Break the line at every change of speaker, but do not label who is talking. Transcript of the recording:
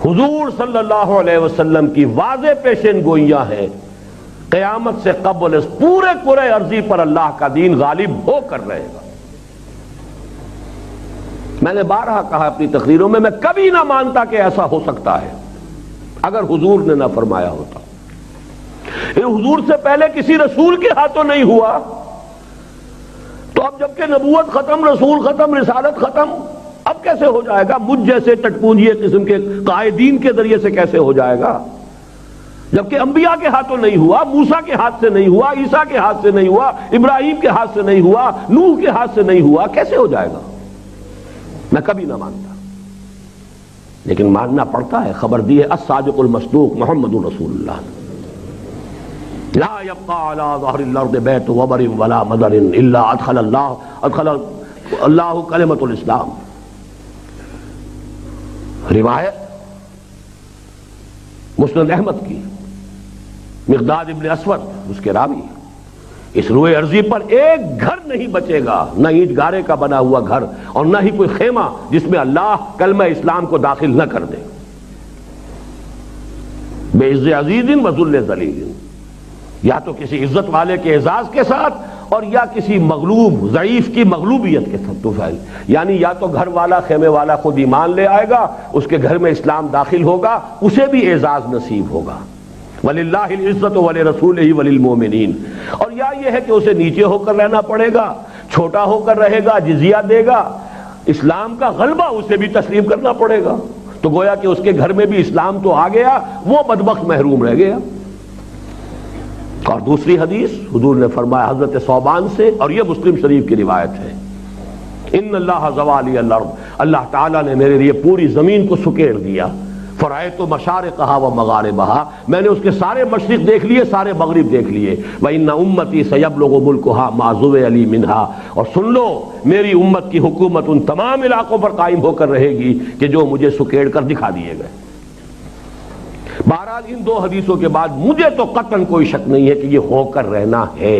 حضور صلی اللہ علیہ وسلم کی واضح پیشن گوئیاں ہیں، قیامت سے قبل اس پورے کرۂ ارضی پر اللہ کا دین غالب ہو کر رہے گا۔ میں نے بارہا کہا اپنی تقریروں میں کبھی نہ مانتا کہ ایسا ہو سکتا ہے اگر حضور نے نہ فرمایا ہوتا۔ یہ حضور سے پہلے کسی رسول کے ہاتھوں نہیں ہوا، تو اب جبکہ نبوت ختم، رسول ختم، رسالت ختم، اب کیسے ہو جائے گا؟ مجھ جیسے ٹٹپونجیے قسم کے قائدین کے ذریعے سے کیسے ہو جائے گا؟ جبکہ انبیاء کے ہاتھوں نہیں ہوا، موسیٰ کے ہاتھ سے نہیں ہوا، عیسیٰ کے ہاتھ سے نہیں ہوا، ابراہیم کے ہاتھ سے نہیں ہوا، نوح کے ہاتھ سے نہیں ہوا، کیسے ہو جائے گا؟ میں کبھی نہ مانتا، لیکن ماننا پڑتا ہے۔ خبر دی ہے الصادق المصدوق محمد رسول اللہ، لا يبقى على ظهر الارض بیت وبر ولا مدر الا ادخل اللہ کلمۃ الاسلام۔ روایت مسند احمد کی، مقداد ابن اسود اس کے راوی، اس روئے ارضی پر ایک گھر نہیں بچے گا، نہ اینٹ گارے کا بنا ہوا گھر اور نہ ہی کوئی خیمہ جس میں اللہ کلمہ اسلام کو داخل نہ کر دے۔ بے عز عزیز و ذل ذلیل، یا تو کسی عزت والے کے اعزاز کے ساتھ اور یا کسی مغلوب ضعیف کی مغلوبیت کے ساتھ، یعنی یا تو گھر والا خیمے والا خود ایمان لے آئے گا، اس کے گھر میں اسلام داخل ہوگا، اسے بھی اعزاز نصیب ہوگا، وَلِلَّهِ الْعِزَّةُ وَلِرَسُولِهِ وَلِلْمُؤْمِنِينَ، اور یا یہ ہے کہ اسے نیچے ہو کر رہنا پڑے گا، چھوٹا ہو کر رہے گا، جزیہ دے گا، اسلام کا غلبہ اسے بھی تسلیم کرنا پڑے گا، تو گویا کہ اس کے گھر میں بھی اسلام تو آ گیا، وہ بدبخت محروم رہ گیا۔ اور دوسری حدیث حضور نے فرمایا حضرت ثوبان سے، اور یہ مسلم شریف کی روایت ہے، ان اللہ زوالی الارض، اللہ تعالیٰ نے میرے لیے پوری زمین کو سکیڑ دیا، فرأیت مشارقہا و مغاربہا، میں نے اس کے سارے مشرق دیکھ لیے، سارے مغرب دیکھ لیے، وَإِنَّ أُمَّتِي سَيَبْلُغُ مُلْكُهَا مَا زُوِّيَ لِي مِنْهَا، اور سن لو میری امت کی حکومت ان تمام علاقوں پر قائم ہو کر رہے گی کہ جو مجھے سکیڑ کر دکھا دیے گئے۔ بہرحال ان دو حدیثوں کے بعد مجھے تو قطعاً کوئی شک نہیں ہے کہ یہ ہو کر رہنا ہے۔